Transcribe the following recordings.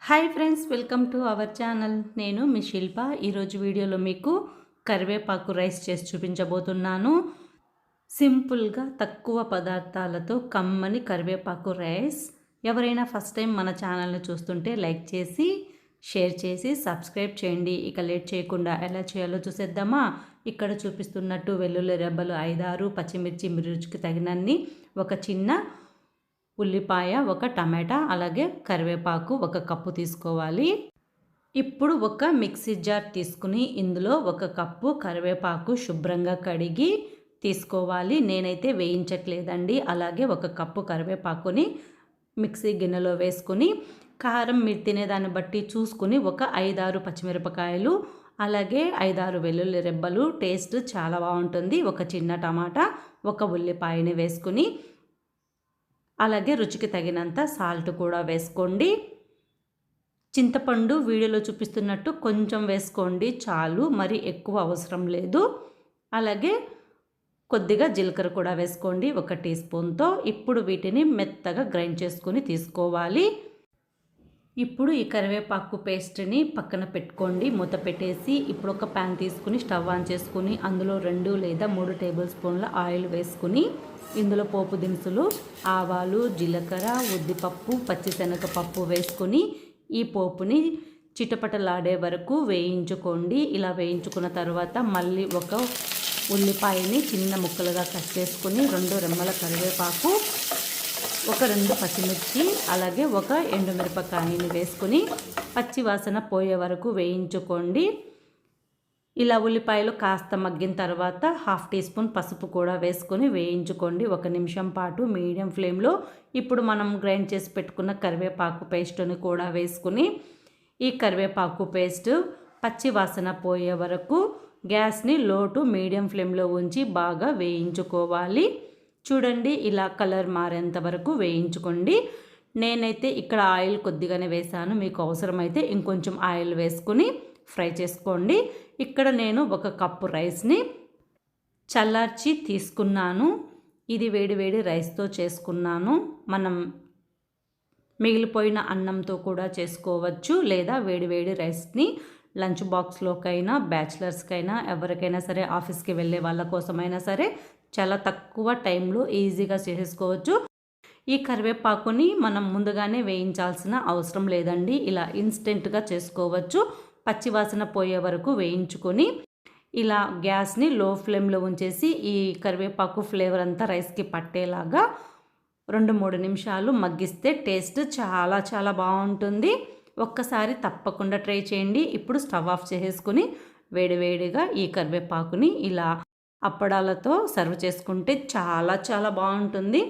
Hi friends, welcome to our channel. నేను మీ శిల్ప. ఈరోజు వీడియోలో మీకు కరివేపాకు రైస్ చేసి చూపించబోతున్నాను. సింపుల్గా తక్కువ పదార్థాలతో కమ్మని కరివేపాకు రైస్. ఎవరైనా ఫస్ట్ టైం మన ఛానల్ని చూస్తుంటే లైక్ చేసి షేర్ చేసి సబ్స్క్రైబ్ చేయండి. ఇక లేట్ చేయకుండా ఎలా చేయాలో చూసేద్దామా. ఇక్కడ చూపిస్తున్నట్టు వెల్లుల్లి రెబ్బలు 5-6, పచ్చిమిర్చి మీ రుచికి తగినన్ని, ఒక చిన్న ఉల్లిపాయ, ఒక టమాటా, అలాగే కరివేపాకు 1 కప్పు తీసుకోవాలి. ఇప్పుడు ఒక మిక్సీ జార్ తీసుకుని ఇందులో 1 కప్పు కరివేపాకు శుభ్రంగా కడిగి తీసుకోవాలి. నేనైతే వేయించట్లేదండి. అలాగే 1 కప్పు కరివేపాకుని మిక్సీ గిన్నెలో వేసుకుని, కారం మీరు తినేదాన్ని బట్టి చూసుకుని, ఒక 5-6 పచ్చిమిరపకాయలు, అలాగే 5-6 వెల్లుల్లి రెబ్బలు, టేస్ట్ చాలా బాగుంటుంది. ఒక చిన్న టమాటా, 1 ఉల్లిపాయని వేసుకుని, అలాగే రుచికి తగినంత సాల్ట్ కూడా వేసుకోండి. చింతపండు వీడియోలో చూపిస్తున్నట్టు కొంచెం వేసుకోండి చాలు, మరి ఎక్కువ అవసరం లేదు. అలాగే కొద్దిగా జీలకర్ర కూడా వేసుకోండి 1 టీ స్పూన్తో. ఇప్పుడు వీటిని మెత్తగా గ్రైండ్ చేసుకొని తీసుకోవాలి. ఇప్పుడు ఈ కరివేపాకు పేస్ట్ని పక్కన పెట్టుకోండి. మూత పెట్టేసి ఇప్పుడు ఒక ప్యాన్ తీసుకుని స్టవ్ ఆన్ చేసుకుని అందులో 2 లేదా 3 టేబుల్ స్పూన్ల ఆయిల్ వేసుకుని, ఇందులో పోపు దినుసులు, ఆవాలు, జీలకర్ర, ఉద్దిపప్పు, పచ్చిశనగపప్పు వేసుకుని ఈ పోపుని చిటపటలాడే వరకు వేయించుకోండి. ఇలా వేయించుకున్న తర్వాత మళ్ళీ ఒక ఉల్లిపాయని చిన్న ముక్కలుగా కట్ చేసుకుని, 2 రెమ్మల కరివేపాకు, ఒక 2 పచ్చిమిర్చి, అలాగే 1 ఎండుమిరపకాయని వేసుకుని పచ్చి వాసన పోయే వరకు వేయించుకోండి. ఇలా ఉల్లిపాయలు కాస్త మగ్గిన తర్వాత 1/2 టీ స్పూన్ పసుపు కూడా వేసుకొని వేయించుకోండి 1 నిమిషం పాటు మీడియం ఫ్లేమ్లో. ఇప్పుడు మనం గ్రైండ్ చేసి పెట్టుకున్న కరివేపాకు పేస్ట్ని కూడా వేసుకుని, ఈ కరివేపాకు పేస్ట్ పచ్చి వాసన పోయే వరకు గ్యాస్ని లో టు మీడియం ఫ్లేమ్లో ఉంచి బాగా వేయించుకోవాలి. చూడండి, ఇలా కలర్ మారేంత వరకు వేయించుకోండి. నేనైతే ఇక్కడ ఆయిల్ కొద్దిగానే వేసాను, మీకు అవసరమైతే ఇంకొంచెం ఆయిల్ వేసుకుని ఫ్రై చేసుకోండి. ఇక్కడ నేను 1 కప్పు రైస్ని చల్లార్చి తీసుకున్నాను. ఇది వేడి రైస్తో చేసుకున్నాను. మనం మిగిలిపోయిన అన్నంతో కూడా చేసుకోవచ్చు, లేదా వేడి రైస్ని లంచ్ బాక్స్లోకైనా, బ్యాచిలర్స్కైనా, ఎవరికైనా సరే, ఆఫీస్కి వెళ్ళే వాళ్ళ కోసమైనా సరే చాలా తక్కువ టైంలో ఈజీగా చేసేసుకోవచ్చు. ఈ కరివేపాకుని మనం ముందుగానే వేయించాల్సిన అవసరం లేదండి. ఇలా ఇన్స్టెంట్గా చేసుకోవచ్చు. పచ్చివాసన పోయే వరకు వేయించుకొని ఇలా గ్యాస్ని లో ఫ్లేమ్లో ఉంచేసి ఈ కరివేపాకు ఫ్లేవర్ అంతా రైస్కి పట్టేలాగా 2-3 నిమిషాలు మగ్గిస్తే టేస్ట్ చాలా బాగుంటుంది. ఒక్కసారి తప్పకుండా ట్రై చేయండి. ఇప్పుడు స్టవ్ ఆఫ్ చేసేసుకుని వేడిగా ఈ కరివేపాకుని ఇలా అప్పడాలతో సర్వ్ చేసుకుంటే చాలా బాగుంటుంది.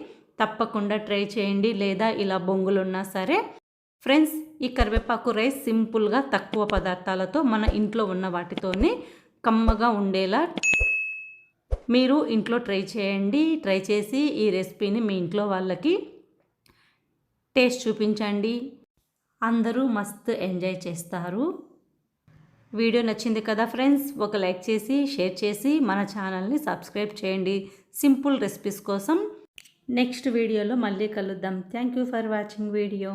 తప్పకుండా ట్రై చేయండి. లేదా ఇలా బొంగులున్నా సరే. ఫ్రెండ్స్, ఈ కరివేపాకు రైస్ సింపుల్గా తక్కువ పదార్థాలతో మన ఇంట్లో ఉన్న వాటితోనే కమ్మగా ఉండేలా మీరు ఇంట్లో ట్రై చేయండి. ట్రై చేసి ఈ రెసిపీని మీ ఇంట్లో వాళ్ళకి టేస్ట్ చూపించండి. అందరూ మస్తు ఎంజాయ్ చేస్తారు. వీడియో నచ్చింది కదా ఫ్రెండ్స్, ఒక లైక్ చేసి షేర్ చేసి మన ఛానల్ని సబ్స్క్రైబ్ చేయండి. సింపుల్ రెసిపీస్ కోసం నెక్స్ట్ వీడియోలో మళ్ళీ కలుద్దాం. Thank you for watching video.